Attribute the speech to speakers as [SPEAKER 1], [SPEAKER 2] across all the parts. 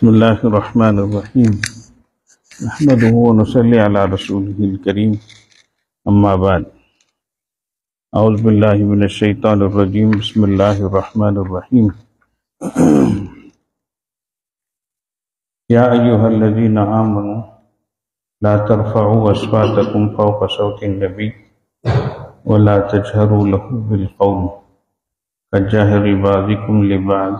[SPEAKER 1] بسم الله الرحمن الرحيم نحمده ونصلي على رسوله الكريم أما بعد أعوذ بالله من الشيطان الرجيم بسم الله الرحمن الرحيم يا أيها الذين آمنوا لا ترفعوا أصواتكم فوق صوت النبي ولا تجهروا له بالقول كجهر بعضكم لبعض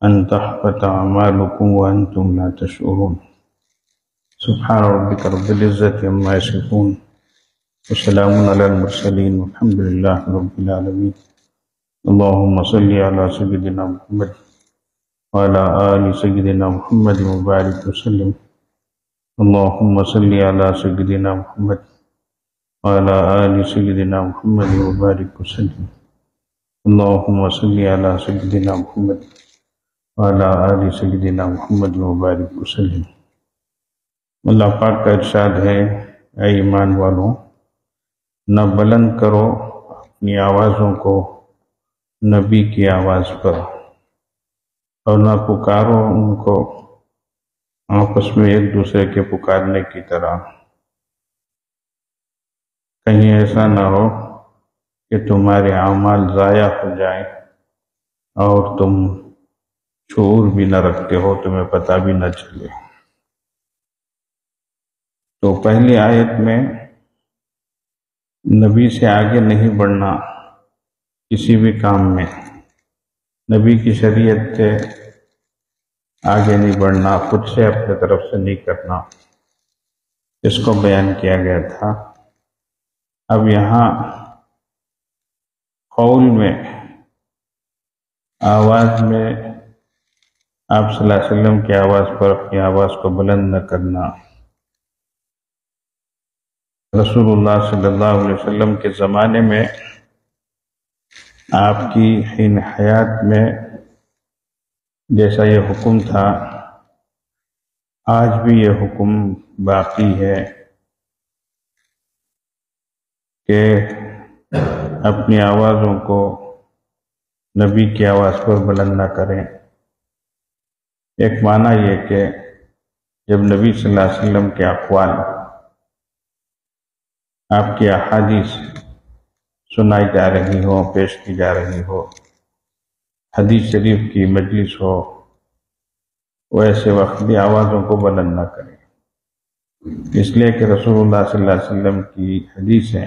[SPEAKER 1] أن تحبط أعمالكم وأنتم لا تشعرون سبحان ربك رب العزة عما يصفون وسلام على المرسلين والحمد لله رب العالمين اللهم صل على سيدنا محمد وعلى آل سيدنا محمد وبارك وسلم اللهم صل على سيدنا محمد وعلى آل سيدنا محمد وبارك وسلم اللهم صل على سيدنا محمد وعلى آل سیدنا محمد وبارک وسلم۔ اللہ پاک کا ارشاد ہے، اے ایمان والوں، نہ بلند کرو اپنی آوازوں کو نبی کی آواز پر اور نہ پکارو ان کو آپس میں ایک دوسرے کے پکارنے کی طرح، کہیں ایسا نہ ہو کہ تمہارے اعمال ضائع ہو جائیں اور تم شعور بھی نہ رکھتے ہو، تمہیں پتہ بھی نہ چلے۔ تو پہلی آیت میں نبی سے آگے نہیں بڑھنا کسی بھی کام میں، نبی کی شریعت سے آگے نہیں بڑھنا، خود سے اپنے طرف سے نہیں کرنا، اس کو بیان کیا گیا تھا۔ اب یہاں قول میں، آواز میں آپ صلی اللہ علیہ وسلم کی آواز پر اپنی آواز کو بلند نہ کرنا۔ رسول اللہ صلی اللہ علیہ وسلم کے زمانے میں، آپ کی حین حیات میں جیسا یہ حکم تھا، آج بھی یہ حکم باقی ہے کہ اپنی آوازوں کو نبی کی آواز پر بلند نہ کریں۔ ایک معنی یہ کہ جب نبی صلی اللہ علیہ وسلم کے اقوال، آپ کی احادیث سنائی جا رہی ہو، پیش کی جا رہی ہو، حدیث شریف کی مجلس ہو، ویسے وقت بھی آوازوں کو بلند نہ کریں، اس لیے کہ رسول اللہ صلی اللہ علیہ وسلم کی حدیثیں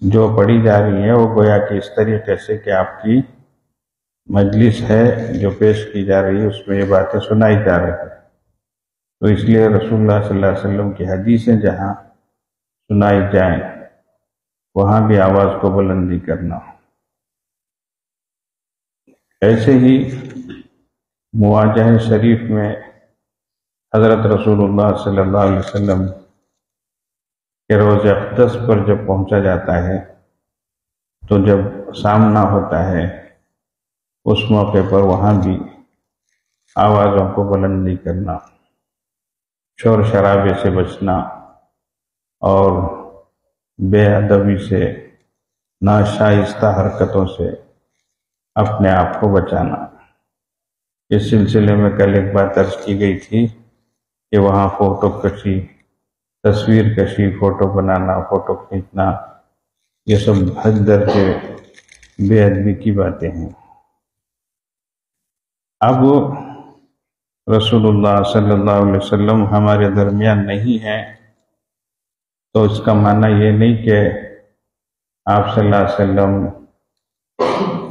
[SPEAKER 1] جو پڑھی جا رہی ہیں وہ گویا کہ اس طریقے سے کہ آپ کی مجلس ہے جو پیش کی جا رہی ہے، اس میں یہ باتیں سنائی جا رہی ہیں، تو اس لیے رسول اللہ صلی اللہ علیہ وسلم کی حدیثیں جہاں سنائی جائیں وہاں بھی آواز کو بلند نہیں کرنا۔ ایسے ہی مواجہ شریف میں حضرت رسول اللہ صلی اللہ علیہ وسلم کے روز اقدس پر جب پہنچا جاتا ہے تو جب سامنا ہوتا ہے اس موقع پر وہاں بھی آوازوں کو بلند نہیں کرنا، شور شرابے سے بچنا اور بے ادبی سے، ناشائستہ حرکتوں سے اپنے آپ کو بچانا۔ اس سلسلے میں کل ایک بات عرض کی گئی تھی کہ وہاں فوٹو کشی، تصویر کشی، فوٹو بنانا، فوٹو کھینچنا، یہ سب حد درجے بے ادبی کی باتیں ہیں۔ اب رسول اللہ صلی اللہ علیہ وسلم ہمارے درمیان نہیں ہیں تو اس کا معنی یہ نہیں کہ آپ صلی اللہ علیہ وسلم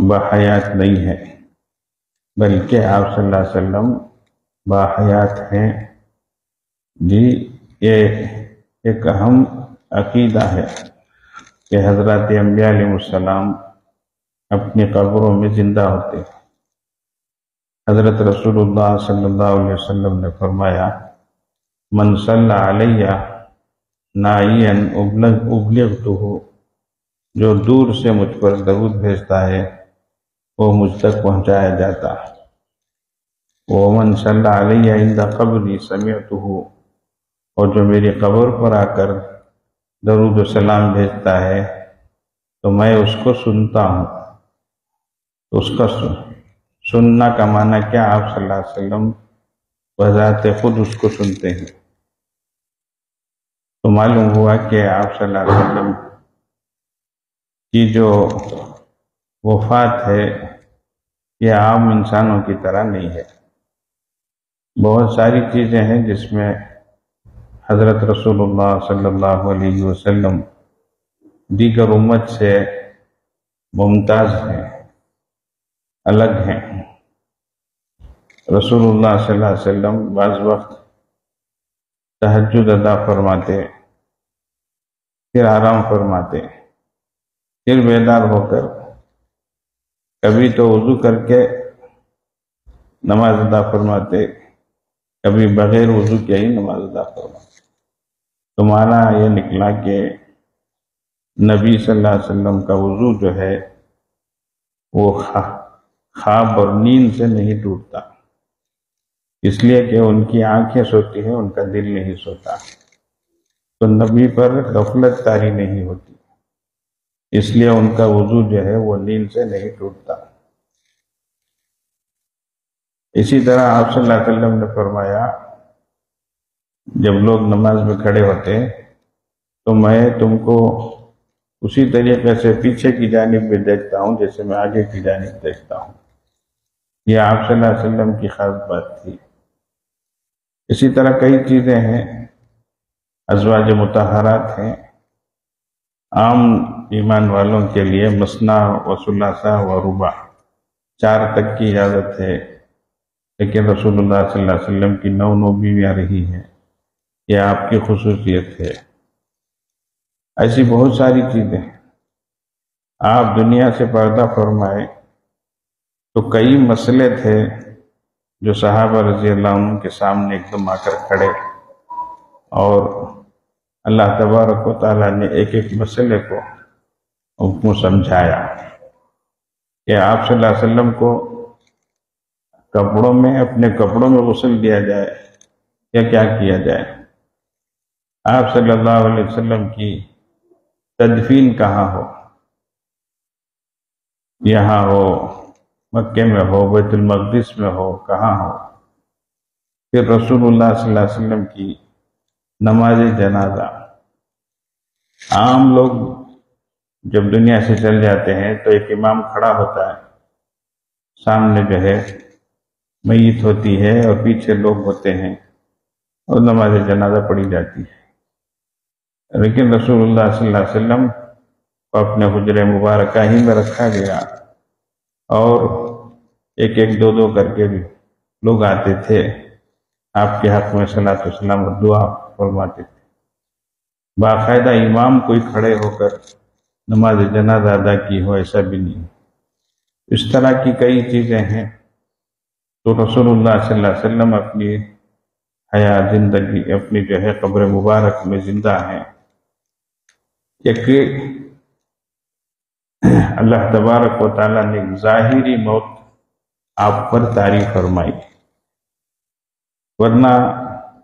[SPEAKER 1] باحیات نہیں ہیں، بلکہ آپ صلی اللہ علیہ وسلم باحیات ہیں۔ جی، یہ ایک اہم عقیدہ ہے کہ حضرات انبیاء علیہ السلام اپنی قبروں میں زندہ ہوتے ہیں۔ حضرت رسول اللہ صلی اللہ علیہ وسلم نے فرمایا، من صلی علیہ نائیا ابلغتہ، جو دور سے مجھ پر درود بھیجتا ہے وہ مجھ تک پہنچایا جاتا۔ ومن صلی علیہ عند قبری سمعتہ، اور جو میری قبر پر آ کر درود و سلام بھیجتا ہے تو میں اس کو سنتا ہوں، اس کا سننا کا معنی کیا؟ آپ صلی اللہ علیہ وسلم بذات خود اس کو سنتے ہیں۔ تو معلوم ہوا کہ آپ صلی اللہ علیہ وسلم کی جو وفات ہے یہ عام انسانوں کی طرح نہیں ہے۔ بہت ساری چیزیں ہیں جس میں حضرت رسول اللہ صلی اللہ علیہ وسلم دیگر امت سے ممتاز ہیں، الگ ہیں۔ رسول اللہ صلی اللہ علیہ وسلم بعض وقت تہجد ادا فرماتے، پھر آرام فرماتے، پھر بیدار ہو کر کبھی تو وضو کر کے نماز ادا فرماتے، کبھی بغیر وضو کے ہی نماز ادا فرماتے۔ تو معنی یہ نکلا کہ نبی صلی اللہ علیہ وسلم کا وضو جو ہے وہ خواب اور نیند سے نہیں ٹوٹتا، اس لیے کہ ان کی آنکھیں سوتی ہیں، ان کا دل نہیں سوتا، تو نبی پر غفلت طاری نہیں ہوتی، اس لیے ان کا وضو جو ہے وہ نیند سے نہیں ٹوٹتا۔ اسی طرح آپ صلی اللہ علیہ وسلم نے فرمایا جب لوگ نماز میں کھڑے ہوتے تو میں تم کو اسی طریقے سے پیچھے کی جانب بھی دیکھتا ہوں جیسے میں آگے کی جانب دیکھتا ہوں۔ یہ آپ صلی اللہ علیہ وسلم کی خاص بات تھی۔ اسی طرح کئی چیزیں ہیں، ازواج مطہرات ہیں، عام ایمان والوں کے لیے مثنیٰ و ثلاثہ و رباع 4 تک کی اجازت ہے، لیکن رسول اللہ صلی اللہ علیہ وسلم کی 9 بیویاں رہی ہیں، یہ آپ کی خصوصیت ہے۔ ایسی بہت ساری چیزیں ہیں۔ آپ دنیا سے پردہ فرمائے تو کئی مسئلے تھے جو صحابہ رضی اللہ عنہ کے سامنے ایک دم آ کر کھڑے، اور اللہ تبارک و تعالیٰ نے ایک ایک مسئلے کو ان کو سمجھایا کہ آپ صلی اللہ علیہ وسلم کو کپڑوں میں اپنے کپڑوں میں غسل دیا جائے یا کیا کیا جائے، آپ صلی اللہ علیہ وسلم کی تدفین کہاں ہو، یہاں ہو، مکے میں ہو، بیت المقدس میں ہو، کہاں ہو۔ پھر رسول اللہ صلی اللہ علیہ وسلم کی نماز جنازہ، عام لوگ جب دنیا سے چل جاتے ہیں تو ایک امام کھڑا ہوتا ہے، سامنے جو ہے میت ہوتی ہے اور پیچھے لوگ ہوتے ہیں اور نماز جنازہ پڑھی جاتی ہے۔ لیکن رسول اللہ صلی اللہ علیہ وسلم کو اپنے حجرہ مبارکہ ہی میں رکھا گیا، اور ایک ایک دو کر کے بھی لوگ آتے تھے، آپ کے حق میں صلاۃ والسلام اور دعا فرماتے تھے۔ باقاعدہ امام کوئی کھڑے ہو کر نماز جنازہ ادا کی ہو ایسا بھی نہیں۔ اس طرح کی کئی چیزیں ہیں۔ تو رسول اللہ صلی اللہ علیہ وسلم اپنی حیات زندگی اپنی جو ہے قبر مبارک میں زندہ ہیں۔ ایک اللہ تبارک و تعالیٰ نے ظاہری موت آپ پر طاری فرمائی، ورنہ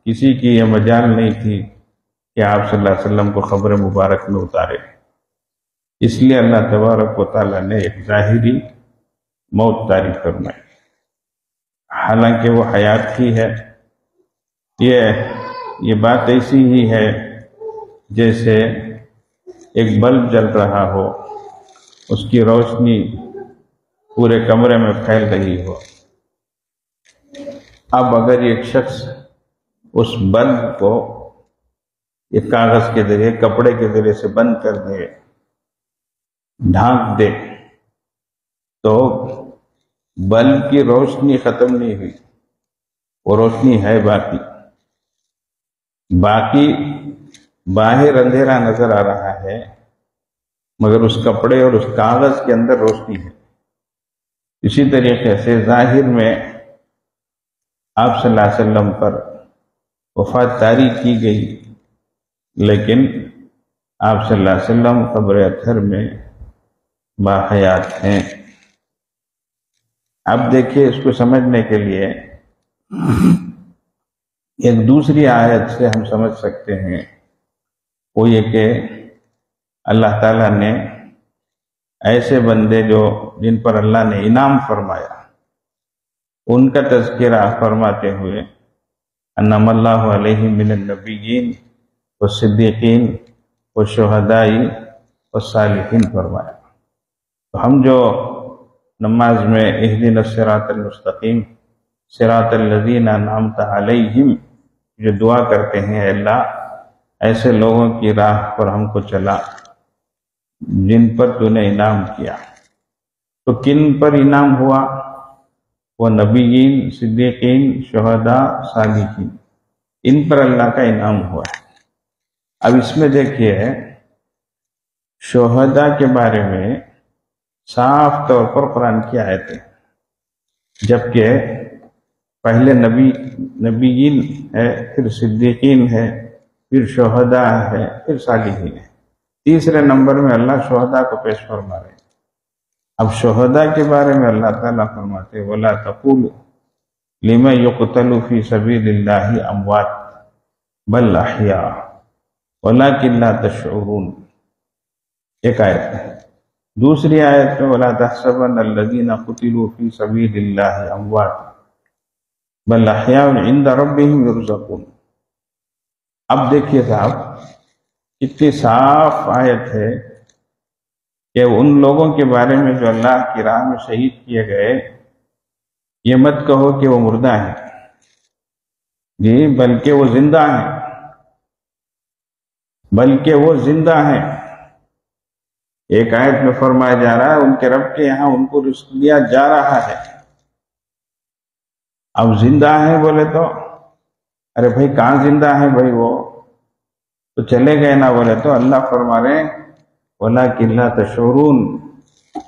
[SPEAKER 1] کسی کی یہ مجال نہیں تھی کہ آپ صلی اللہ علیہ وسلم کو قبر مبارک میں اتارے، اس لیے اللہ تبارک و تعالیٰ نے ایک ظاہری موت طاری فرمائی، حالانکہ وہ حیات ہی ہے۔ یہ بات ایسی ہی ہے جیسے ایک بلب جل رہا ہو، اس کی روشنی پورے کمرے میں پھیل رہی ہو۔ اب اگر ایک شخص اس بلب کو ایک کاغذ کے ذریعے، کپڑے کے ذریعے سے بند کر دے، ڈھانک دے، تو بلب کی روشنی ختم نہیں ہوئی، وہ روشنی ہے باقی باہر اندھیرا نظر آ رہا ہے، مگر اس کپڑے اور اس کاغذ کے اندر روشنی ہے۔ اسی طریقے سے ظاہر میں آپ صلی اللہ علیہ وسلم پر وفات طاری کی گئی، لیکن آپ صلی اللہ علیہ وسلم قبر اطہر میں باحیات ہیں۔ اب دیکھیے، اس کو سمجھنے کے لیے ایک دوسری آیت سے ہم سمجھ سکتے ہیں، وہ یہ کہ اللہ تعالیٰ نے ایسے بندے جن پر اللہ نے انعام فرمایا، ان کا تذکرہ فرماتے ہوئے انعم اللہ علیہم من النبیین والصدیقین والشہداء والصالحین فرمایا۔ تو ہم جو نماز میں اہدنا الصراط المستقیم صراط الذین انعمت علیہم جو دعا کرتے ہیں، اے اللہ ایسے لوگوں کی راہ پر ہم کو چلا جن پر تو نے انعام کیا۔ تو کن پر انعام ہوا؟ وہ نبیین، صدیقین، شہداء، صالحین، ان پر اللہ کا انعام ہوا ہے۔ اب اس میں دیکھیے شہداء کے بارے میں صاف طور پر قرآن کی آیت ہے، جبکہ پہلے نبیین ہے، پھر صدیقین ہے، پھر شہداء ہے، پھر صالحین ہے۔ تیسرے نمبر میں اللہ شہداء کو پیش فرما رہے ہیں۔ اب شہداء کے بارے میں اللہ تعالیٰ فرماتے ہیں وَلَا تَقُولُوا لِمَن يُقْتَلُ فِي سَبِيلِ اللَّهِ أَمْوَاتٌ بَلْ أَحْيَاءٌ وَلَكِنْ لَا تَشْعُرُونَ، ایک آیت ہے۔ دوسری آیت میں وَلَا تَحْسَبَنَّ الَّذِينَ قُتِلُوا فِي سَبِيلِ اللَّهِ أَمْوَاتٌ بَلْ أَحْيَاءٌ عِندَ رَبِّهِمْ يُرْزَقُونَ۔ اب دیکھیے صاحب کتنی صاف آیت ہے کہ ان لوگوں کے بارے میں جو اللہ کی راہ میں شہید کیے گئے، یہ مت کہو کہ وہ مردہ ہیں، جی بلکہ وہ زندہ ہیں، بلکہ وہ زندہ ہیں۔ ایک آیت میں فرمایا جا رہا ہے ان کے رب کے یہاں ان کو رزق دیا جا رہا ہے۔ اب زندہ ہیں بولے تو ارے بھائی کہاں زندہ ہیں بھائی، وہ تو چلے گئے نا بولے تو اللہ فرما رہے ہیں وَلَكِنْ لَا تَشْعُرُونَ،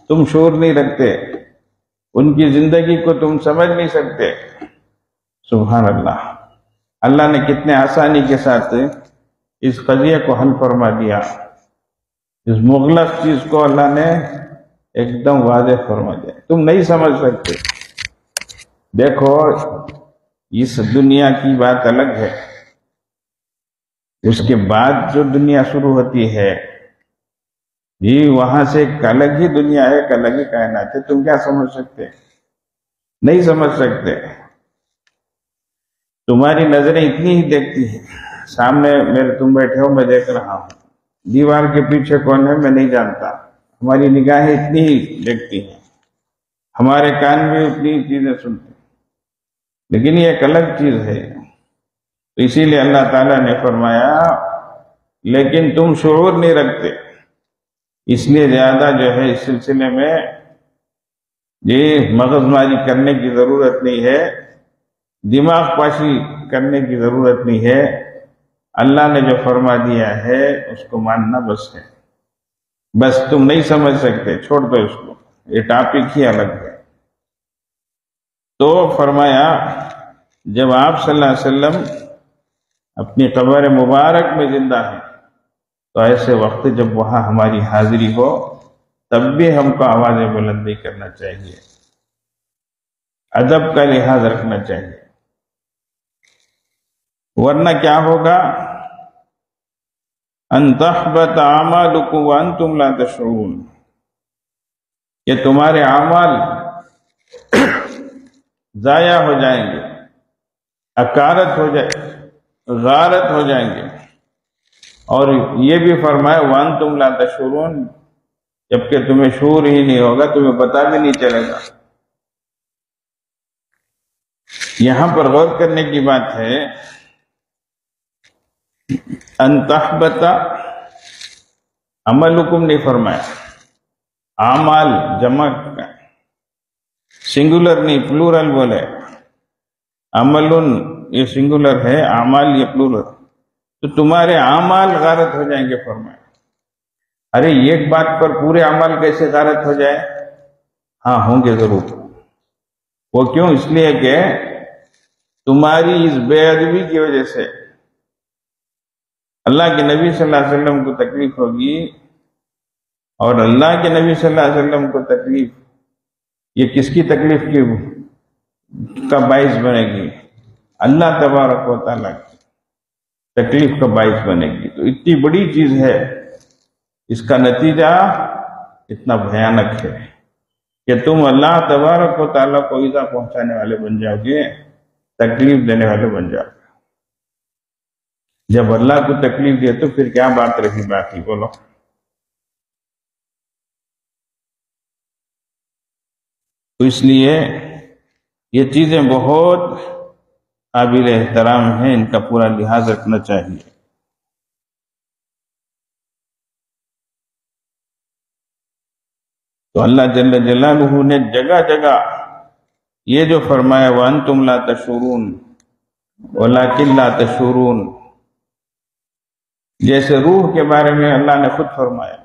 [SPEAKER 1] تم شعور نہیں رکھتے، ان کی زندگی کو تم سمجھ نہیں سکتے۔ سبحان اللہ، اللہ نے کتنے آسانی کے ساتھ اس قضیے کو حل فرما دیا، اس مغلق چیز کو اللہ نے ایک دم واضح فرما دیا، تم نہیں سمجھ سکتے۔ دیکھو اس دنیا کی بات الگ ہے، اس کے بعد جو دنیا شروع ہوتی ہے جی وہاں سے ایک الگ ہی دنیا ہے، ایک الگ ہی کائنات ہے، تم کیا سمجھ سکتے؟ نہیں سمجھ سکتے۔ تمہاری نظریں اتنی ہی دیکھتی ہیں، سامنے میرے تم بیٹھے ہو میں دیکھ رہا ہوں، دیوار کے پیچھے کون ہے میں نہیں جانتا، ہماری نگاہیں اتنی ہی دیکھتی ہیں، ہمارے کان بھی اتنی ہی چیزیں سنتے ہیں، لیکن یہ ایک الگ چیز ہے۔ تو اسی لیے اللہ تعالیٰ نے فرمایا لیکن تم شعور نہیں رکھتے، اس لیے زیادہ جو ہے اس سلسلے میں یہ مغز ماری کرنے کی ضرورت نہیں ہے، دماغ پاشی کرنے کی ضرورت نہیں ہے، اللہ نے جو فرما دیا ہے اس کو ماننا بس ہے۔ بس تم نہیں سمجھ سکتے، چھوڑ دو اس کو، یہ ٹاپک ہی الگ ہے۔ تو فرمایا جب آپ صلی اللہ علیہ وسلم اپنی قبر مبارک میں زندہ ہیں تو ایسے وقت جب وہاں ہماری حاضری ہو تب بھی ہم کو آواز بلند نہیں کرنا چاہیے، ادب کا لحاظ رکھنا چاہیے، ورنہ کیا ہوگا ان تحبط اعمالکم وانتم لا تشعرون، کہ تمہارے اعمال ضائع ہو جائیں گے، اکارت ہو جائے، غارت ہو جائیں گے، اور یہ بھی فرمایا وانتم لا تشعرون، جبکہ تمہیں شعور ہی نہیں ہوگا، تمہیں پتہ بھی نہیں چلے گا۔ یہاں پر غور کرنے کی بات ہے ان تحبط عملکم نہیں فرمایا، اعمال جمع سنگولر نہیں پلورل بولے، عملن یہ سنگولر ہے، اعمال یہ پلورل، تو تمہارے اعمال غارت ہو جائیں گے فرمایا۔ ارے ایک بات پر پورے اعمال کیسے غارت ہو جائے؟ ہاں ہوں گے ضرور۔ وہ کیوں؟ اس لیے کہ تمہاری اس بے ادبی کی وجہ سے اللہ کے نبی صلی اللہ علیہ وسلم کو تکلیف ہوگی، اور اللہ کے نبی صلی اللہ علیہ وسلم کو تکلیف، یہ کس کی تکلیف کا باعث بنے گی؟ اللہ تبارک و تعالیٰ کی تکلیف کا باعث بنے گی۔ تو اتنی بڑی چیز ہے، اس کا نتیجہ اتنا بھیانک ہے، کہ تم اللہ تبارک و تعالیٰ کو ایذا پہنچانے والے بن جاؤ گے، تکلیف دینے والے بن جاؤ گے۔ جب اللہ کو تکلیف دے تو پھر کیا بات رہی باقی، بولو؟ تو اس لیے یہ چیزیں بہت قابل احترام ہیں، ان کا پورا لحاظ رکھنا چاہیے۔ تو اللہ جل جلالہ نے جگہ جگہ یہ جو فرمایا وَأَنْتُمْ لَا تَشْعُرُونَ وَلَكِنْ لَا تَشْعُرُونَ، جیسے روح کے بارے میں اللہ نے خود فرمایا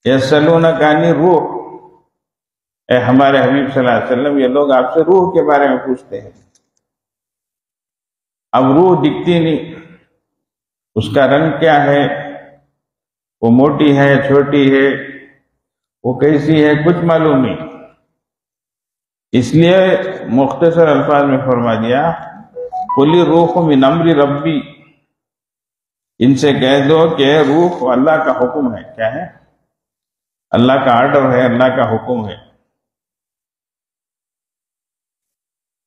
[SPEAKER 1] يَسْأَلُونَكَ عَنِ الرُّوحِ، اے ہمارے حبیب صلی اللہ علیہ وسلم، یہ لوگ آپ سے روح کے بارے میں پوچھتے ہیں۔ اب روح دکھتی نہیں، اس کا رنگ کیا ہے، وہ موٹی ہے چھوٹی ہے، وہ کیسی ہے، کچھ معلوم نہیں۔ اس لیے مختصر الفاظ میں فرما دیا قُلِ الرُّوحُ مِنْ أَمْرِ رَبِّي، ان سے کہہ دو کہ روح اللہ کا حکم ہے۔ کیا ہے؟ اللہ کا آرڈر ہے، اللہ کا حکم ہے۔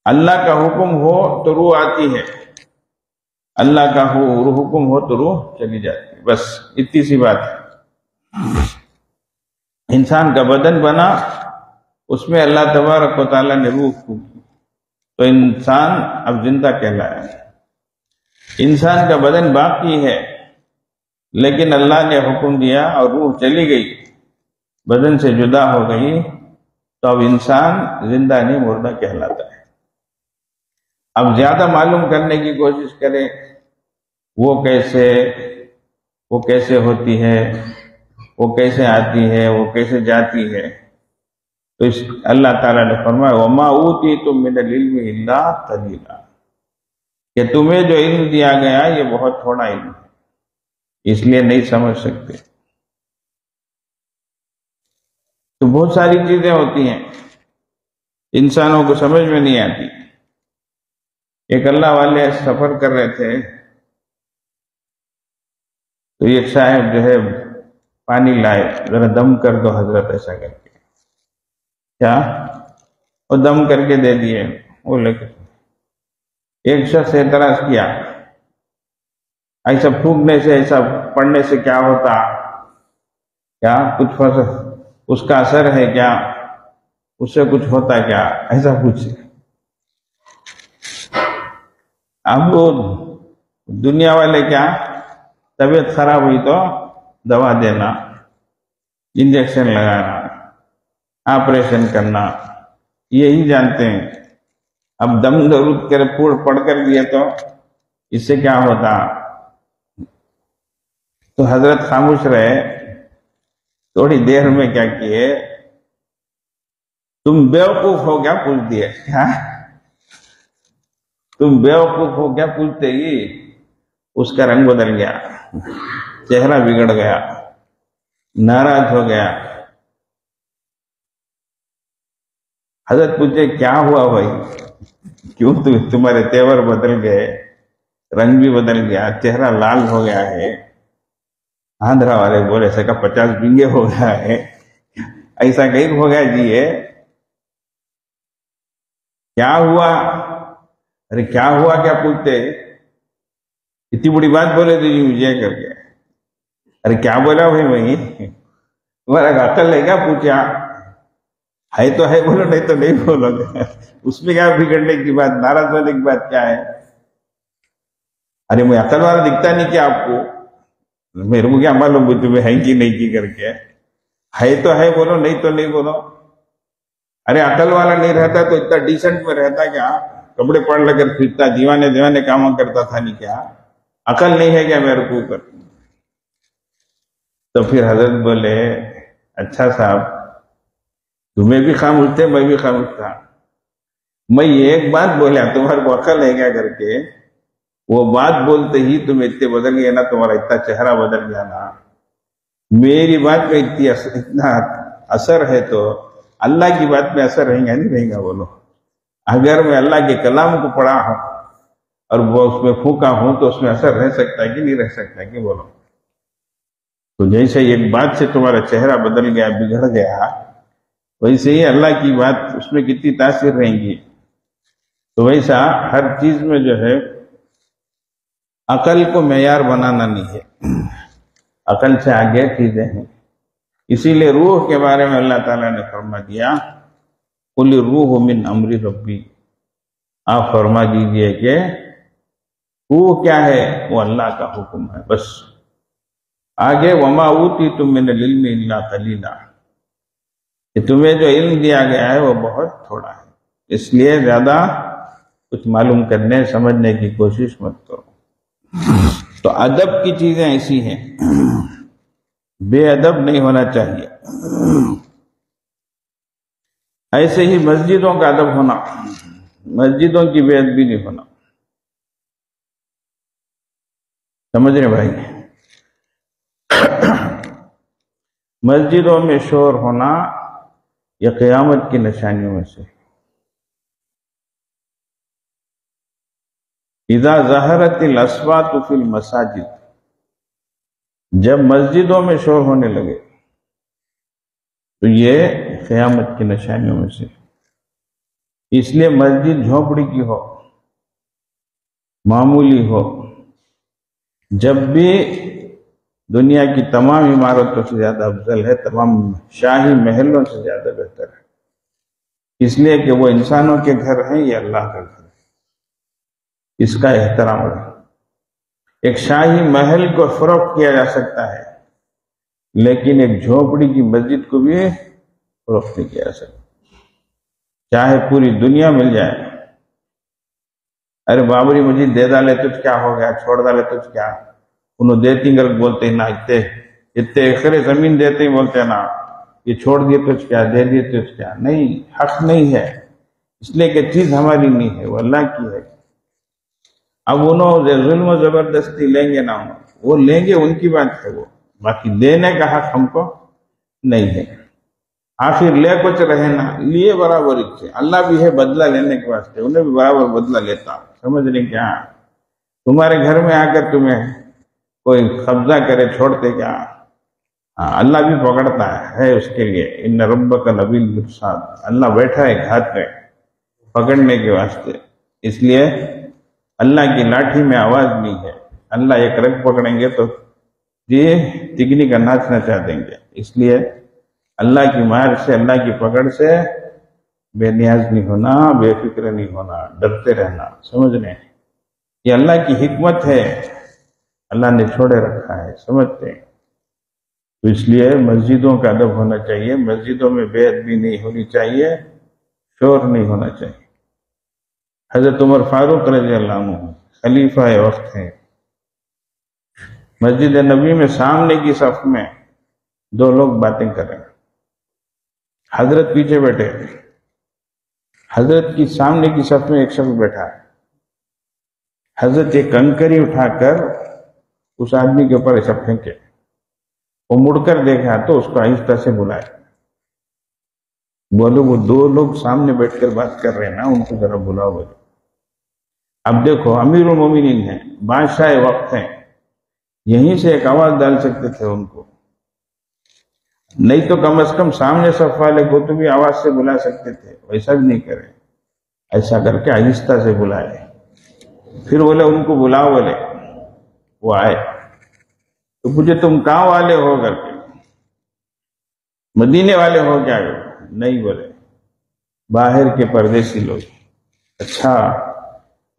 [SPEAKER 1] اللہ کا حکم ہو تو روح آتی ہے، اللہ کا حکم ہو تو روح چلی جاتی ہے، بس اتنی سی بات ہے۔ انسان کا بدن بنا، اس میں اللہ تبارک و تعالیٰ نے روح پھونکی تو انسان اب زندہ کہلایا۔ انسان کا بدن باقی ہے، لیکن اللہ نے حکم دیا اور روح چلی گئی، بدن سے جدا ہو گئی، تو اب انسان زندہ نہیں مردہ کہلاتا ہے۔ اب زیادہ معلوم کرنے کی کوشش کریں وہ کیسے ہوتی ہے، وہ کیسے آتی ہے، وہ کیسے جاتی ہے، تو اللہ تعالیٰ نے فرمایا وَمَا أُوتِيتُم مِّنَ الْعِلْمِ إِلَّا قَلِيلًا، کہ تمہیں جو علم دیا گیا یہ بہت تھوڑا علم ہے، اس لیے نہیں سمجھ سکتے۔ تو بہت ساری چیزیں ہوتی ہیں انسانوں کو سمجھ میں نہیں آتی۔ ایک اللہ والے سفر کر رہے تھے تو ایک صاحب جو ہے پانی لائے، ذرا دم کر دو حضرت، ایسا کر کے، کیا وہ دم کر کے دے دیے، وہ لے کے ایک شخص اعتراض کیا ایسا پھونکنے سے، ایسا پڑھنے سے کیا ہوتا، کیا کچھ اس کا اثر ہے کیا، اس سے کچھ ہوتا کیا، ایسا پوچھے۔ اب وہ دنیا والے کیا، طبیعت خراب ہوئی تو دوا دینا، انجیکشن لگانا، آپریشن کرنا، یہی جانتے ہیں۔ اب دم درود کر پڑھ کر دیے تو اس سے کیا ہوتا، تو حضرت خاموش رہے، تھوڑی دیر میں کیا کیے، تم بیوقوف ہو کیا پوچھ دیے، کیا تم بیوقوف ہو کیا پوچھتے ہی اس کا رنگ بدل گیا، چہرہ بگڑ گیا، ناراض ہو گیا۔ حضرت پوچھے کیا ہوا بھائی، کیوں تمہارے تیور بدل گئے، رنگ بھی بدل گیا، چہرہ لال ہو گیا ہے۔ آندھرا والے بولے ایسا 50 بنگے ہو گیا ہے، ایسا کہیں ہو گیا جی ہے، کیا ہوا، ارے کیا ہوا کیا پوچھتے، اتنی بڑی بات بولے تو جی مجھے کر کے، ارے کیا بولا بھائی، وہی تمہارا عقل ہے کیا پوچھا، ہے تو ہے بولو، نہیں تو نہیں بولو گے، اس میں کیا بگڑنے کی بات، ناراض ہونے کی بات کیا ہے، ارے میں عقل والا دکھتا نہیں کیا آپ کو، میرے کو کیا معلوم تمہیں ہے کہ نہیں کی کر کے، ہے تو ہے بولو، نہیں تو نہیں بولو۔ ارے عقل والا نہیں رہتا تو اتنا ڈیسنٹ میں رہتا کیا، کپڑے پڑھ لے کر پھرتا، دیوانے کام کرتا تھا نہیں کیا، عقل نہیں ہے کیا میرے کو کر۔ تو پھر حضرت بولے اچھا صاحب، تمہیں بھی خاموش تھے، میں بھی خاموش تھا، میں ایک بات بولیا تمہارے کو عقل ہے کیا کر کے، وہ بات بولتے ہی تم اتنے بدل گئے نا، تمہارا اتنا چہرہ بدل گیا نا، میری بات میں اتنا اثر ہے تو اللہ کی بات میں اثر رہیں گا نہیں رہیں گا، بولو۔ اگر میں اللہ کے کلام کو پڑھا ہوں اور وہ اس میں پھونکا ہوں تو اس میں اثر رہ سکتا ہے کہ نہیں رہ سکتا ہے کہ، بولو۔ تو جیسے ایک بات سے تمہارا چہرہ بدل گیا، بگڑ گیا، ویسے ہی اللہ کی بات اس میں کتنی تاثیر رہیں گی. تو ویسا ہر چیز میں جو ہے عقل کو معیار بنانا نہیں ہے، عقل سے آگے چیزیں ہیں. اسی لیے روح کے بارے میں اللہ تعالیٰ نے فرما دیا قل الروح من امر ربی، آپ فرما دیجئے کہ روح کیا ہے؟ وہ اللہ کا حکم ہے بس. آگے وما اوتیتم من العلم الا قلیلا، کہ تمہیں جو علم دیا گیا ہے وہ بہت تھوڑا ہے، اس لیے زیادہ کچھ معلوم کرنے سمجھنے کی کوشش مت کرو. تو ادب کی چیزیں ایسی ہیں، بے ادب نہیں ہونا چاہیے. ایسے ہی مسجدوں کا ادب ہونا، مسجدوں کی بے ادبی نہیں ہونا. سمجھ رہے بھائی؟ مسجدوں میں شور ہونا یہ قیامت کی نشانیوں میں سے. اذا ظہرت الاصوات فی المساجد، جب مسجدوں میں شور ہونے لگے تو یہ قیامت کی نشانیوں میں سے. اس لیے مسجد جھونپڑی کی ہو، معمولی ہو، جب بھی دنیا کی تمام عمارتوں سے زیادہ افضل ہے، تمام شاہی محلوں سے زیادہ بہتر ہے. اس لیے کہ وہ انسانوں کے گھر ہیں، یہ اللہ کا گھر ہے، اس کا احترام رہے. ایک شاہی محل کو فروخت کیا جا سکتا ہے لیکن ایک جھونپڑی کی مسجد کو بھی فروخت نہیں کیا جا سکتا، چاہے پوری دنیا مل جائے. ارے بابری مسجد دے ڈالے تو کیا ہو گیا، چھوڑ ڈالے تو کیا، انہوں دیتی گر بولتے ہیں نا، اتنے ایکڑے زمین دیتے ہیں بولتے ہیں نا، یہ چھوڑ دیے تو کیا، دے دیے تو کیا. نہیں، حق نہیں ہے، اس لیے کہ چیز ہماری نہیں ہے، وہ اللہ کی ہے. اب انہوں ظلم و زبردستی لیں گے نا، وہ لیں گے، ان کی بات ہے وہ، باقی دینے کا حق ہم کو نہیں ہے. آخر لے کچھ رہے نا، لیے برابر سے. اللہ بھی ہے بدلہ لینے کے واسطے، انہیں بھی برابر بدلہ لیتا. سمجھ رہے کیا؟ تمہارے گھر میں آ کر تمہیں کوئی قبضہ کرے چھوڑتے کیا؟ اللہ بھی پکڑتا ہے اس کے لیے. ان ربک لبالمرصاد، اللہ بیٹھا ہے گھات میں پکڑنے کے واسطے. اس لیے اللہ کی لاٹھی میں آواز نہیں ہے. اللہ ایک رگ پکڑیں گے تو یہ تگنی کا ناچ نچا دیں گے. اس لیے اللہ کی مار سے، اللہ کی پکڑ سے بے نیاز نہیں ہونا، بے فکر نہیں ہونا، ڈرتے رہنا. سمجھ رہے ہیں؟ یہ اللہ کی حکمت ہے، اللہ نے چھوڑے رکھا ہے، سمجھتے ہیں. تو اس لیے مسجدوں کا ادب ہونا چاہیے، مسجدوں میں بے ادبی نہیں ہونی چاہیے، شور نہیں ہونا چاہیے. حضرت عمر فاروق رضی اللہ عنہ خلیفہ وقت ہیں، مسجد نبی میں سامنے کی صف میں دو لوگ باتیں کر رہے ہیں، حضرت پیچھے بیٹھے. حضرت کی سامنے کی صف میں ایک شخص بیٹھا ہے. حضرت ایک کنکری اٹھا کر اس آدمی کے اوپر ایسا پھینکے. وہ مڑ کر دیکھا تو اس کو آہستہ سے بلائے، بولے وہ دو لوگ سامنے بیٹھ کر بات کر رہے ہیں نا، ان کو ذرا بلاؤ. بولے اب دیکھو امیر المومنین ہیں، بادشاہ وقت ہیں، یہیں سے ایک آواز ڈال سکتے تھے ان کو، نہیں تو کم از کم سامنے صف والے کو تو بھی آواز سے بلا سکتے تھے. ویسا بھی نہیں کرے، ایسا کر کے آہستہ سے بلائے. پھر بولے ان کو بلاؤ، بولے وہ آئے. تو پوچھے تم کہاں والے ہو کر کے؟ مدینے والے ہو کیا؟ نہیں، بولے باہر کے پردیسی لوگ. اچھا،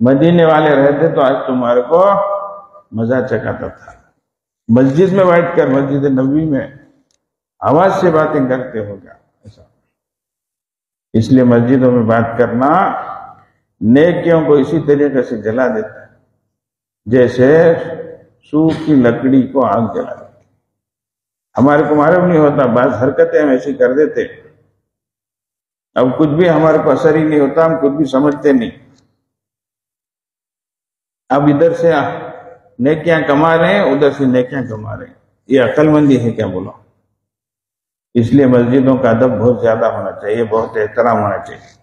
[SPEAKER 1] مدینے والے رہتے تو آج تمہارے کو مزہ چکاتا تھا. مسجد میں بیٹھ کر، مسجد نبوی میں آواز سے باتیں کرتے ہو گیا ایسا. اس لیے مسجدوں میں بات کرنا نیکیوں کو اسی طریقے سے جلا دیتا ہے جیسے سوکھی لکڑی کو آگ جلا دیتا. ہمارے کو معلوم نہیں ہوتا، بعض حرکتیں ہم ایسی کر دیتے، اب کچھ بھی ہمارے کو اثر ہی نہیں ہوتا، ہم کچھ بھی سمجھتے نہیں. اب ادھر سے نیکیاں کما رہے ہیں، ادھر سے نیکیاں کما رہے ہیں. یہ عقل مندی ہے کیا؟ بولو. اس لیے مسجدوں کا ادب بہت زیادہ ہونا چاہیے، بہت احترام ہونا چاہیے.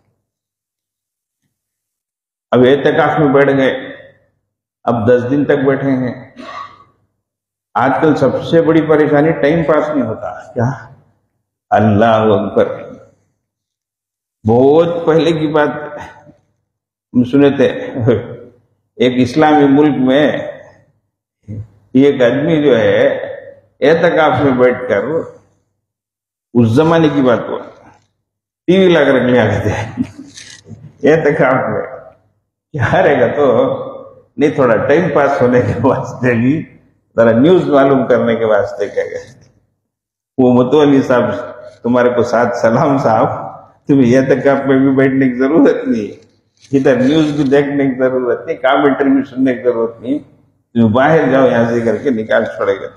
[SPEAKER 1] اب اعتکاف میں بیٹھ گئے، اب 10 دن تک بیٹھے ہیں. آج کل سب سے بڑی پریشانی ٹائم پاس نہیں ہوتا. کیا؟ اللہ اکبر، بہت پہلے کی بات ہم سنے تھے، ایک اسلامی ملک میں ایک آدمی جو ہے اعتکاف میں بیٹھ کر، اس زمانے کی بات ہوا، ٹی وی لا کر کے آ گئے تھے اعتکاف میں، کیا رہے گا تو نہیں، تھوڑا ٹائم پاس ہونے کے واسطے بھی، ذرا نیوز معلوم کرنے کے واسطے کیا گئے. وہ متولی صاحب تمہارے کو ساتھ سلام صاحب، تمہیں اعتکاف میں بھی بیٹھنے کی ضرورت نہیں ہے، ادھر نیوز بھی دیکھنے کی ضرورت نہیں، کامنٹری بھی سننے کی ضرورت نہیں، تم باہر جاؤ یہاں سے کر کے نکال چھوڑے گا.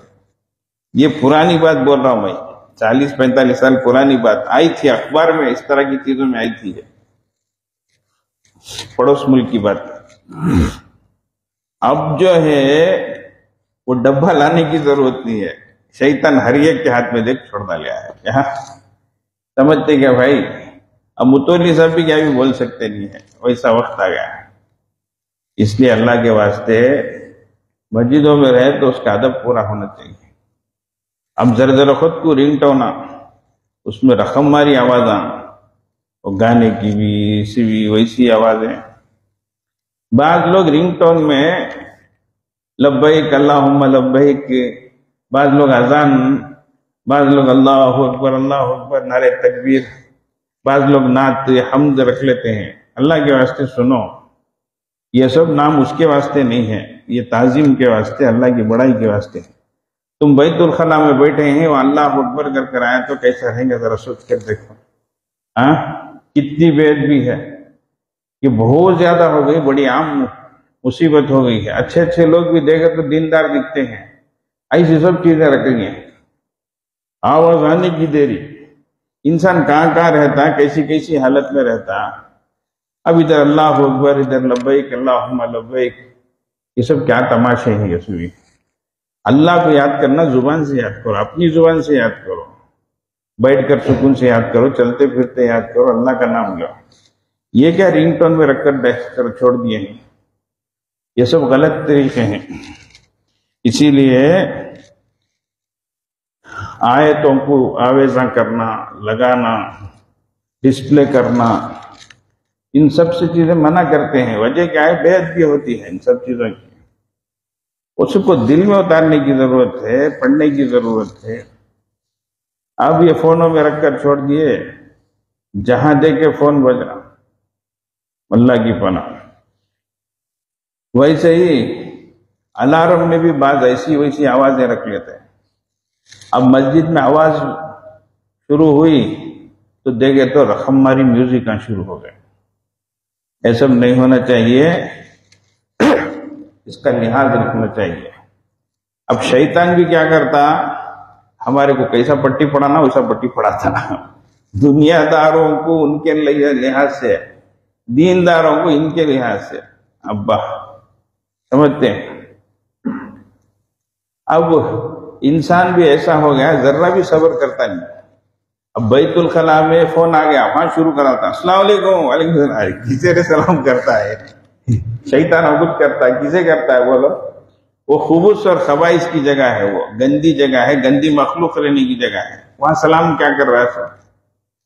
[SPEAKER 1] یہ پرانی بات بول رہا ہوں میں، 40-45 سال پرانی بات آئی تھی، اخبار میں اس طرح کی چیزوں میں آئی تھی، پڑوس ملک کی بات. اب جو ہے وہ ڈبہ لانے کی ضرورت نہیں ہے، شیطان ہر ایک کے ہاتھ میں دیکھ چھوڑ ڈالیا ہے. کیا سمجھتے کیا بھائی؟ اب متولی صاحب بھی کیا بھی بول سکتے نہیں ہے، ویسا وقت آ گیا ہے. اس لیے اللہ کے واسطے مسجدوں میں رہے تو اس کا ادب پورا ہونا چاہیے. اب ذرا خود کو رنگ ٹونا، اس میں رقم ماری آوازاں، وہ گانے کی بھی اسی بھی ویسی آوازیں. بعض لوگ رنگ ٹون میں لبیک اللہم لبیک، بعض لوگ اذان، بعض لوگ اللہ اکبر نعرے تکبیر، بعض لوگ نعت حمد رکھ لیتے ہیں. اللہ کے واسطے سنو، یہ سب نام اس کے واسطے نہیں ہے، یہ تعظیم کے واسطے، اللہ کی بڑائی کے واسطے. تم بیت الخلاء میں بیٹھے ہیں، وہ اللہ اکبر کر آئے تو کیسا رہیں گے، ذرا سوچ کر دیکھو. کتنی بے ادبی ہے، یہ بہت زیادہ ہو گئی، بڑی عام مصیبت ہو گئی ہے. اچھے اچھے لوگ بھی دیکھے تو دیندار دکھتے ہیں، ایسی سب چیزیں رکھ گئی ہیں. آواز آنے کی دیری، انسان کہاں کہاں رہتا، کیسی کیسی حالت میں رہتا. اب ادھر اللہ اکبر، ادھر لبیک اللہم لبیک، یہ سب کیا تماشے ہیں. یہ سبھی اللہ کو یاد کرنا، زبان سے یاد کرو، اپنی زبان سے یاد کرو، بیٹھ کر سکون سے یاد کرو، چلتے پھرتے یاد کرو، اللہ کا نام لو. یہ کیا رنگ ٹون میں رکھ کر چھوڑ دیے ہیں، یہ سب غلط طریقے ہیں. اسی لیے آیتوں کو آویزاں کرنا، لگانا، ڈسپلے کرنا، ان سب سے چیزیں منع کرتے ہیں. وجہ کیا ہے؟ بے ادبی ہوتی ہے ان سب چیزوں کی. اس کو دل میں اتارنے کی ضرورت ہے، پڑھنے کی ضرورت ہے. اب یہ فونوں میں رکھ کر چھوڑ دیے، جہاں دیکھے فون بج رہا، اللہ کی پناہ. ویسے ہی الارم میں بھی بعض ایسی ویسی آوازیں رکھ لیتے ہیں. اب مسجد میں آواز شروع ہوئی تو دیکھے تو رقم ماری میوزک شروع ہو گئے. ایسا نہیں ہونا چاہیے، اس کا لحاظ رکھنا چاہیے. اب شیطان بھی کیا کرتا، ہمارے کو کیسا پٹی پڑانا ویسا پٹی پڑاتا. دنیا داروں کو ان کے لحاظ سے، دینداروں کو ان کے لحاظ سے. ابا سمجھتے ہیں. اب انسان بھی ایسا ہو گیا، ذرہ بھی صبر کرتا نہیں. اب بیت الخلاء میں فون آ گیا، وہاں شروع کراتا، السلام علیکم، وعلیکم السلام. کسے نے سلام کرتا ہے؟ شیطان عبد کرتا ہے. کسے کرتا ہے بولو؟ وہ خبث اور خبائث کی جگہ ہے، وہ گندی جگہ ہے، گندی مخلوق رہنے کی جگہ ہے. وہاں سلام کیا کر رہا ہے سب؟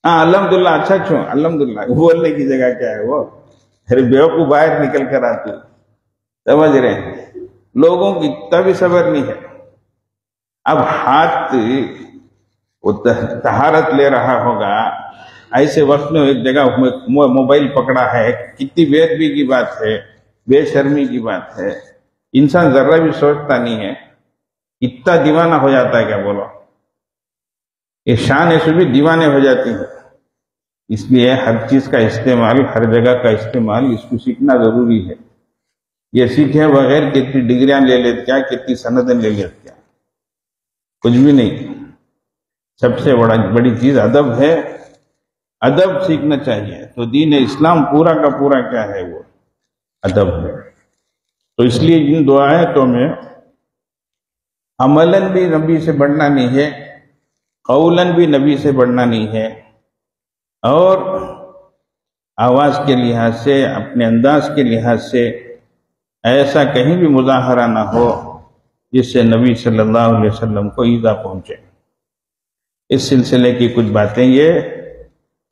[SPEAKER 1] ہاں الحمدللہ، اچھا چھو الحمدللہ بولنے کی جگہ کیا ہے وہ؟ ارے بیوقوف باہر نکل کر آتے. سمجھ رہے ہیں؟ لوگوں کی اتنا بھی صبر نہیں ہے. اب ہاتھ وہ طہارت لے رہا ہوگا، ایسے وقت میں ایک جگہ موبائل پکڑا ہے، کتنی بے ادبی کی بات ہے، بے شرمی کی بات ہے. انسان ذرہ بھی سوچتا نہیں ہے، اتنا دیوانہ ہو جاتا ہے. کیا بولو؟ یہ شان ایسے بھی دیوانے ہو جاتی ہے. اس لیے ہر چیز کا استعمال، ہر جگہ کا استعمال، اس کو سیکھنا ضروری ہے. یہ سیکھے بغیر کتنی ڈگریاں لے لیتے کیا، کتنی سندیں لے لیتے کیا، کچھ بھی نہیں. سب سے بڑی چیز ادب ہے، ادب سیکھنا چاہیے. تو دین اسلام پورا کا پورا کیا ہے؟ وہ ادب ہے. تو اس لیے ان دو آیتوں میں عملاً بھی نبی سے بڑھنا نہیں ہے، قولاً بھی نبی سے بڑھنا نہیں ہے، اور آواز کے لحاظ سے، اپنے انداز کے لحاظ سے ایسا کہیں بھی مظاہرہ نہ ہو جس سے نبی صلی اللہ علیہ وسلم کو ایذا پہنچے. اس سلسلے کی کچھ باتیں یہ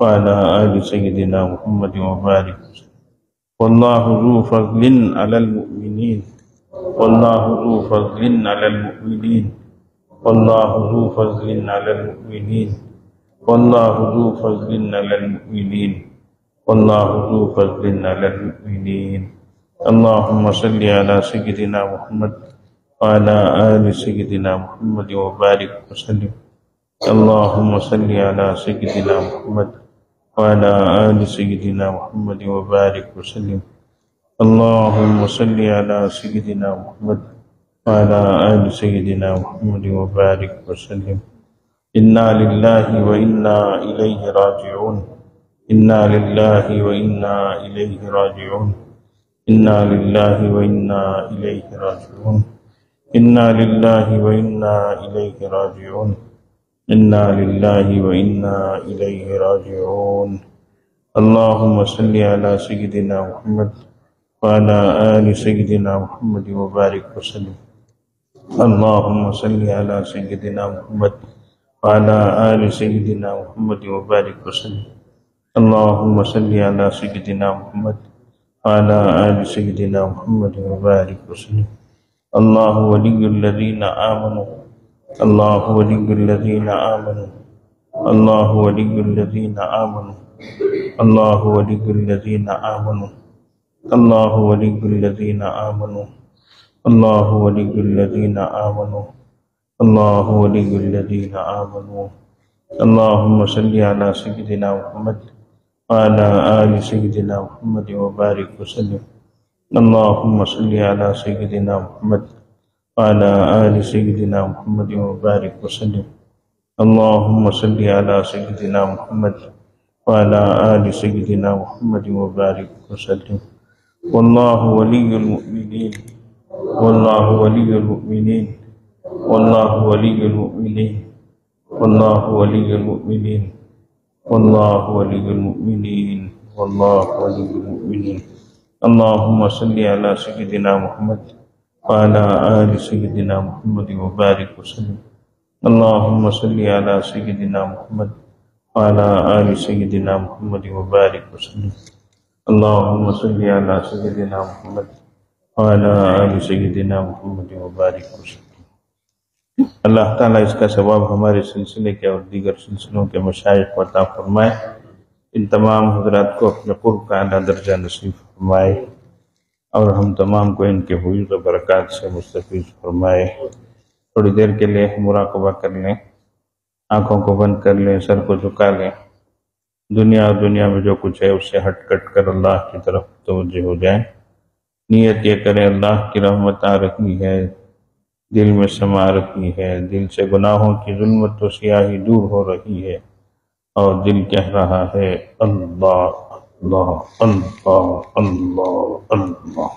[SPEAKER 1] وعلى آل سيدنا محمد وبارك وسلم. والله ذو فضل على المؤمنين والله ذو فضل على المؤمنين والله ذو فضل على المؤمنين والله ذو فضل على المؤمنين والله ذو فضل على المؤمنين. اللهم صل على سيدنا محمد وعلى آل سيدنا محمد وبارك وسلم. اللهم صل على سيدنا محمد وعلى آل سيدنا محمد وبارك وسلم. اللهم صل على سيدنا محمد وعلى آل سيدنا محمد وبارك وسلم. إنا لله وإنا إليه راجعون. إنا لله وإنا إليه راجعون. إنا لله وإنا إليه راجعون. إنا لله وإنا إليه راجعون. إنا لله وإنا إليه راجعون. اللهم صل على سيدنا محمد وعلى آل سيدنا محمد وبارك وسلم. اللهم صل على سيدنا محمد وعلى آل سيدنا محمد وبارك وسلم. اللهم صل على سيدنا محمد وعلى آل سيدنا محمد وبارك وسلم. الله ولي الذين آمنوا الله ولي الذين آمنوا الله ولي الذين آمنوا الله ولي الذين آمنوا الله ولي الذين آمنوا الله ولي الذين آمنوا الله ولي الذين آمنوا. اللهم صل على سيدنا محمد وعلى آل سيدنا محمد وبارك وسلم. اللهم صل على سيدنا محمد وعلى آل سيدنا محمد وبارك وسلم. اللهم صل على سيدنا محمد وعلى آل سيدنا محمد وبارك وسلم. والله ولي المؤمنين والله ولي المؤمنين والله ولي المؤمنين والله ولي المؤمنين والله ولي المؤمنين والله ولي المؤمنين. اللهم صل على سيدنا محمد وعلى آل سيدنا محمد وبارك وسلم. اللهم صل على سيدنا محمد وعلى آل سيدنا محمد وبارك وسلم. اللهم صل على سيدنا محمد وعلى آل سيدنا محمد وبارك وسلم. اللہ تعالیٰ اس کا ثواب ہمارے سلسلے کے اور دیگر سلسلوں کے مشائخ کو عطا فرمائے. ان تمام حضرات کو اپنے قرب کا اعلیٰ درجہ نصیب فرمائے اور ہم تمام کو ان کے فیوز و برکات سے مستفیض فرمائے. تھوڑی دیر کے لیے مراقبہ کر لیں، آنکھوں کو بند کر لیں، سر کو جھکا لیں. دنیا اور دنیا میں جو کچھ ہے اس سے ہٹ کٹ کر اللہ کی طرف توجہ ہو جائیں. نیت یہ کریں اللہ کی رحمت آ رہی ہے، دل میں سما رہی ہے، دل سے گناہوں کی ظلمت و سیاہی دور ہو رہی ہے اور دل کہہ رہا ہے اللہ اللہ اللہ اللہ اللہ.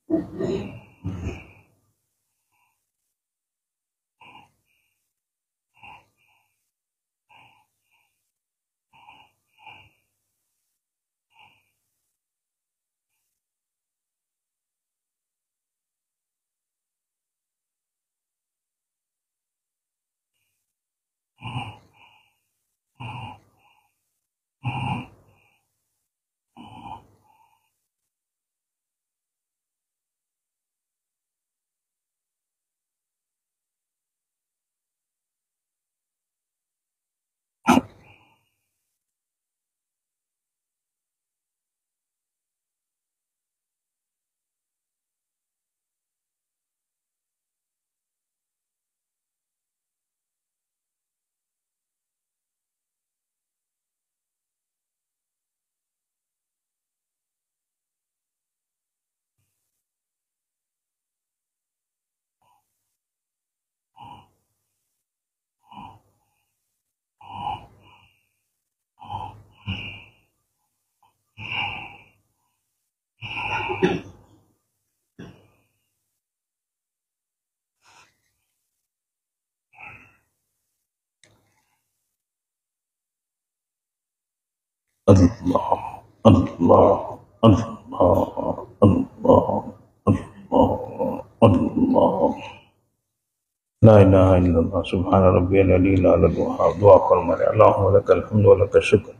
[SPEAKER 1] اللہ اللہ اللہ اللہ اللہ اللہ لا الہ الا اللہ سبحان ربی العلی الاعلی دعا فرمائے اللہم لک الحمد و لک الشکر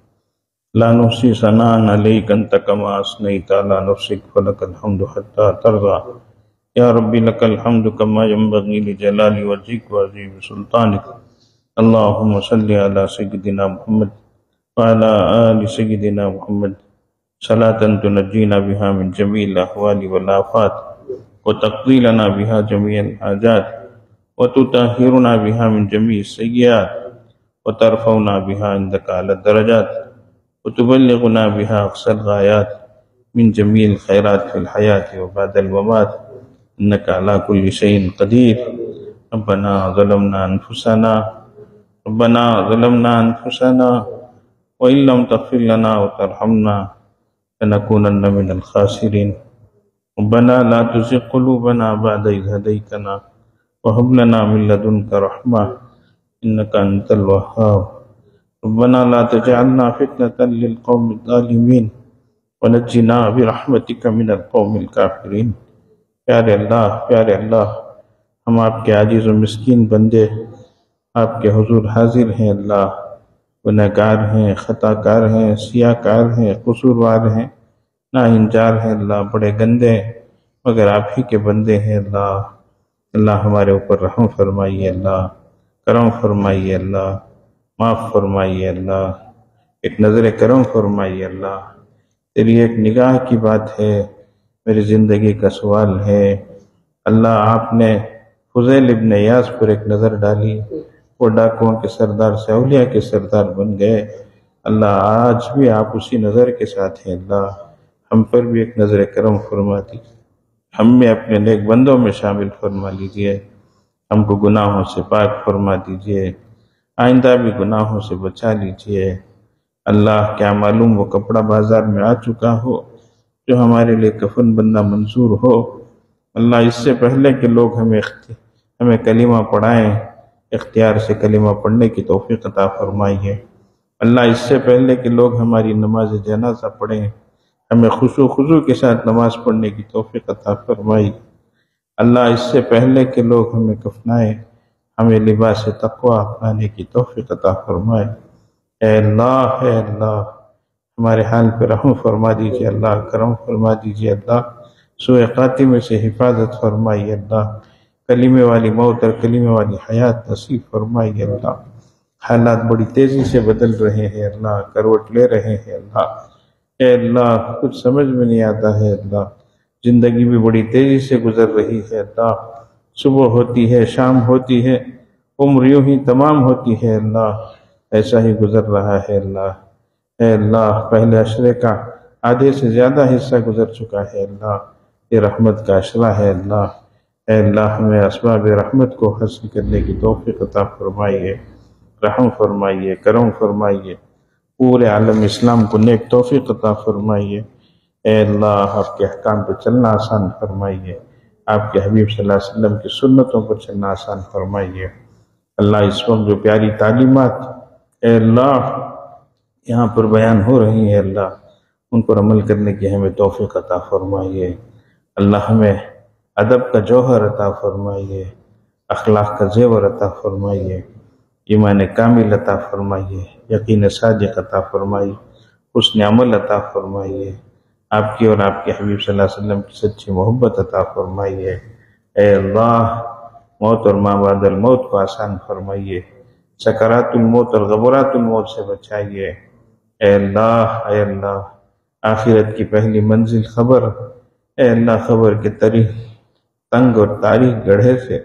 [SPEAKER 1] لا نحصی ثناء علیک انت کما اثنیت علی نفسک فلک الحمد حتی ترضى یا ربی لک الحمد کما ینبغی لجلال وجهک وعظیم سلطانک اللہم صلی علی سیدنا محمد وعلى آل سيدنا محمد صلاة تنجينا بها من جميع الأحوال والآفات وتقضي لنا بها جميع الحاجات وتطهرنا بها من جميع السيئات وترفعنا بها عندك على الدرجات وتبلغنا بها أقصى الغايات من جميع الخيرات في الحياة وبعد الممات إنك على كل شيء قدير ربنا ظلمنا أنفسنا وإن لم تغفر لنا وترحمنا لنكونن من الخاسرين ربنا لا تزغ قلوبنا بعد إذ هديتنا وهب لنا من لدنك رحمة إنك أنت الوهاب ربنا لا تجعلنا فتنة للقوم الظالمين ونجنا برحمتك من القوم الكافرين پیارے اللہ ہم آپ کے عاجز و مسکین بندے آپ کے حضور حاضر ہیں اللہ، گنہگار ہیں، خطا کار ہیں، سیاہ کار ہیں، قصوروار ہیں، ناہنجار ہیں اللہ، بڑے گندے ہیں، مگر آپ ہی کے بندے ہیں اللہ ہمارے اوپر رحم فرمائیے اللہ، کرم فرمائیے اللہ، معاف فرمائیے اللہ، ایک نظر کرم فرمائیے اللہ۔ تیری ایک نگاہ کی بات ہے، میری زندگی کا سوال ہے اللہ۔ آپ نے فضیل ابن عیاض پر ایک نظر ڈالی، وہ ڈاکوؤں کے سردار سے اولیاء کے سردار بن گئے اللہ۔ آج بھی آپ اسی نظر کے ساتھ ہیں اللہ، ہم پر بھی ایک نظر کرم فرما دیجیے، ہم میں اپنے نیک بندوں میں شامل فرما لیجیے، ہم کو گناہوں سے پاک فرما دیجیے، آئندہ بھی گناہوں سے بچا لیجیے اللہ۔ کیا معلوم وہ کپڑا بازار میں آ چکا ہو جو ہمارے لیے کفن بننا منظور ہو اللہ۔ اس سے پہلے کہ لوگ ہمیں کلمہ پڑھائیں، اختیار سے کلمہ پڑھنے کی توفیق عطا فرمائیے اللہ۔ اس سے پہلے کہ لوگ ہماری نماز جنازہ پڑھیں، ہمیں خشوع و خضوع کے ساتھ نماز پڑھنے کی توفیق عطا فرمائیے اللہ۔ اس سے پہلے کہ لوگ ہمیں کفنائیں، ہمیں لباس تقوی اپنانے کی توفیق عطا فرمائے۔ اے اللہ ہمارے حال پہ رحم فرما دیجیے اللہ، کرم فرما دیجیے اللہ، سوء خاتمے سے حفاظت فرمائیے اللہ، کلمے والی موت اور کلمے والی حیات نصیب فرمائیے اللہ۔ حالات بڑی تیزی سے بدل رہے ہیں اللہ، کروٹ لے رہے ہیں اللہ۔ اے اللہ کچھ سمجھ میں نہیں آتا ہے اللہ، زندگی بھی بڑی تیزی سے گزر رہی ہے اللہ، صبح ہوتی ہے، شام ہوتی ہے، عمر یوں ہی تمام ہوتی ہے اللہ، ایسا ہی گزر رہا ہے اللہ۔ اے اللہ پہلے عشرے کا آدھے سے زیادہ حصہ گزر چکا ہے اللہ، یہ رحمت کا عشرہ ہے اللہ۔ اے اللہ ہمیں اسباب رحمت کو حاصل کرنے کی توفیق عطا فرمائیے، رحم فرمائیے، کرم فرمائیے، پورے عالم اسلام کو نیک توفیق عطا فرمائیے۔ اے اللہ آپ کے احکام پہ چلنا آسان فرمائیے، آپ کے حبیب صلی اللہ علیہ وسلم کی سنتوں پر چلنا آسان فرمائیے۔ اللہ اس وقت جو پیاری تعلیمات اے اللہ یہاں پر بیان ہو رہی ہیں اللہ، ان پر عمل کرنے کی ہمیں توفیق عطا فرمائیے۔ اللہ ہمیں ادب کا جوہر عطا فرمائیے، اخلاق کا زیور عطا فرمائیے، ایمان کامل عطا فرمائیے، یقین صادق عطا فرمائیے، حسن عمل عطا فرمائیے، آپ کی اور آپ کے حبیب صلی اللہ علیہ وسلم کی سچی محبت عطا فرمائیے۔ اے اللہ موت اور ما بعد الموت کو آسان فرمائیے، سکرات الموت اور غبرات الموت سے بچائیے۔ اے اللہ آخرت کی پہلی منزل خبر، اے اللہ خبر کے تنگ اور تاریک گڑھے سے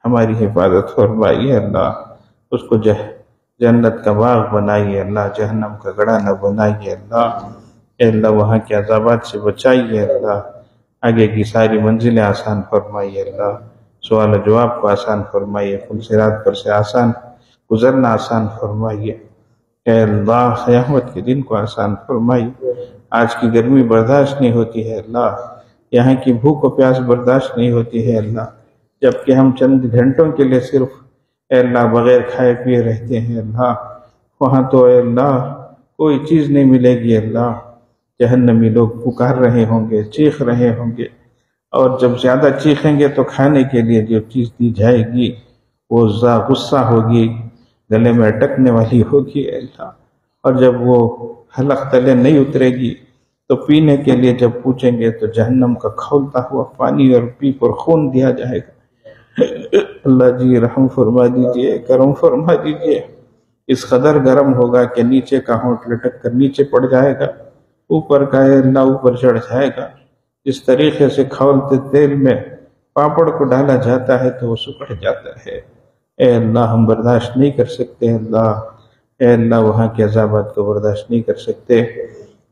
[SPEAKER 1] ہماری حفاظت فرمائیے۔ اللہ اس کو جنت کا باغ بنائیے، اللہ جہنم کا گڑھا نہ بنائیے۔ اللہ اے اللہ وہاں کے عذابات سے بچائیے، اللہ آگے کی ساری منزلیں آسان فرمائیے۔ اللہ سوال و جواب کو آسان فرمائیے، صراط پر سے آسان گزرنا آسان فرمائیے۔ اے اللہ قیامت کے دن کو آسان فرمائیے۔ آج کی گرمی برداشت نہیں ہوتی ہے اللہ، یہاں کی بھوک و پیاس برداشت نہیں ہوتی ہے اللہ، جبکہ ہم چند گھنٹوں کے لیے صرف اے اللہ بغیر کھائے پیے رہتے ہیں اللہ، وہاں تو اے اللہ کوئی چیز نہیں ملے گی اللہ، جہنمی لوگ پکار رہے ہوں گے، چیخ رہے ہوں گے، اور جب زیادہ چیخیں گے تو کھانے کے لیے جو چیز دی جائے گی وہ غصہ ہوگی، گلے میں اٹکنے والی ہوگی اے اللہ، اور جب وہ حلق تلے نہیں اترے گی تو پینے کے لیے جب پوچھیں گے تو جہنم کا کھولتا ہوا پانی اور پیپ اور خون دیا جائے گا۔ اللہ جی رحم فرما دیجئے، کرم فرما دیجئے۔ اس قدر گرم ہوگا کہ نیچے کا ہونٹ لٹک کر نیچے پڑ جائے گا، اوپر کا اے اللہ اوپر چڑھ جائے گا۔ اس طریقے سے کھولتے تیل میں پاپڑ کو ڈالا جاتا ہے تو وہ سکڑ جاتا ہے۔ اے اللہ ہم برداشت نہیں کر سکتے اللہ، اے اللہ وہاں کے عذابات کو برداشت نہیں کر سکتے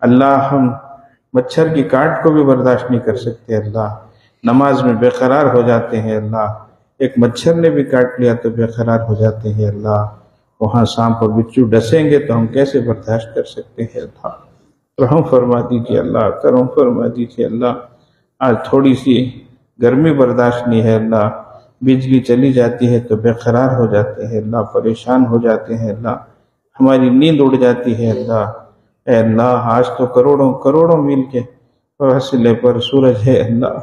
[SPEAKER 1] اللہ، ہم مچھر کی کاٹ کو بھی برداشت نہیں کر سکتے اللہ، نماز میں بے قرار ہو جاتے ہیں اللہ، ایک مچھر نے بھی کاٹ لیا تو بے قرار ہو جاتے ہیں اللہ، وہاں سانپ اور بچھو ڈسیں گے تو ہم کیسے برداشت کر سکتے ہیں اللہ، رحم فرما دیجیے اللہ، کرم فرما دیجیے اللہ۔ آج تھوڑی سی گرمی برداشت نہیں ہے اللہ، بجلی چلی جاتی ہے تو بے قرار ہو جاتے ہیں اللہ، پریشان ہو جاتے ہیں اللہ، ہماری نیند اڑ جاتی ہے اللہ۔ اے اللہ آج تو کروڑوں میل کے فاصلے پر سورج ہے اللہ،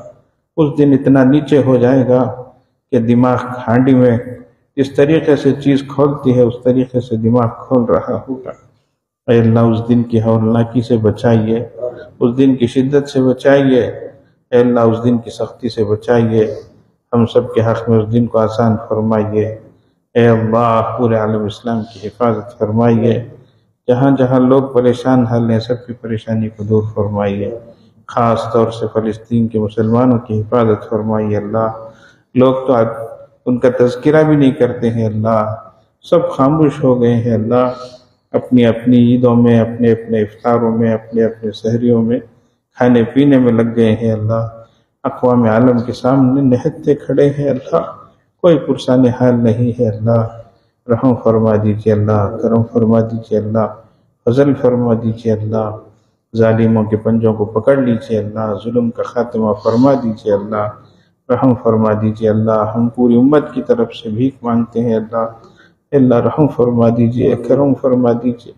[SPEAKER 1] اس دن اتنا نیچے ہو جائے گا کہ دماغ ہانڈی میں اس طریقے سے چیز کھولتی ہے اس طریقے سے دماغ کھول رہا ہوگا۔ اے اللہ اس دن کی ہولناکی سے بچائیے، اس دن کی شدت سے بچائیے، اے اللہ اس دن کی سختی سے بچائیے، ہم سب کے حق میں اس دن کو آسان فرمائیے۔ اے اللہ پورے عالم اسلام کی حفاظت فرمائیے، جہاں جہاں لوگ پریشان حال ہیں سب کی پریشانی کو دور فرمائیے، خاص طور سے فلسطین کے مسلمانوں کی حفاظت فرمائیے اللہ۔ لوگ تو ان کا تذکرہ بھی نہیں کرتے ہیں اللہ، سب خاموش ہو گئے ہیں اللہ، اپنی اپنی عیدوں میں، اپنے اپنے افطاروں میں، اپنے اپنے سحریوں میں کھانے پینے میں لگ گئے ہیں اللہ، اقوام عالم کے سامنے نہتے کھڑے ہیں اللہ، کوئی پرسان حال نہیں ہے اللہ، رحم فرما دیجیے اللہ، کرم فرما دیجیے اللہ، فضل فرما دیجیے اللہ، ظالموں کے پنجوں کو پکڑ لیجیے اللہ، ظلم کا خاتمہ فرما دیجیے اللہ، رحم فرما دیجیے اللہ۔ ہم پوری امت کی طرف سے بھیک مانگتے ہیں اللہ، اللہ رحم فرما دیجیے، کرم فرما دیجیے،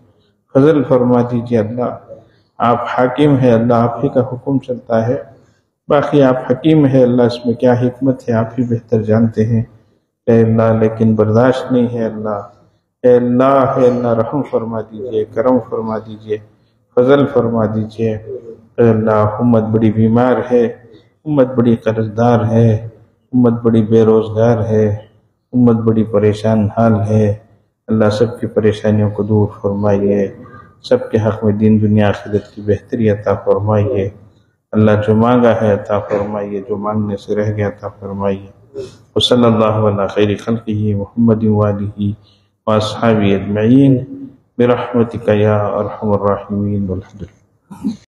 [SPEAKER 1] فضل فرما دیجیے اللہ۔ آپ حاکم ہے اللہ، آپ ہی کا حکم چلتا ہے، باقی آپ حکیم ہے اللہ، اس میں کیا حکمت ہے آپ ہی بہتر جانتے ہیں اے اللہ، لیکن برداشت نہیں ہے اللہ۔ اے اللہ رحم فرما دیجیے، کرم فرما دیجیے، فضل فرما دیجیے۔ اے اللہ امت بڑی بیمار ہے، امت بڑی قرض دار ہے، امت بڑی بے روزگار ہے، امت بڑی پریشان حال ہے، اللہ سب کی پریشانیوں کو دور فرمائیے، سب کے حق میں دین دنیا آخرت کی بہتری عطا فرمائیے، اللہ جو مانگا ہے عطا فرمائیے، جو مانگنے سے رہ گیا عطا فرمائیے۔ وصلی اللہ علی خیر خلقہ محمد وآلہ واصحابہ اجمعین برحمتک یا ارحم الراحمین والحمد للہ۔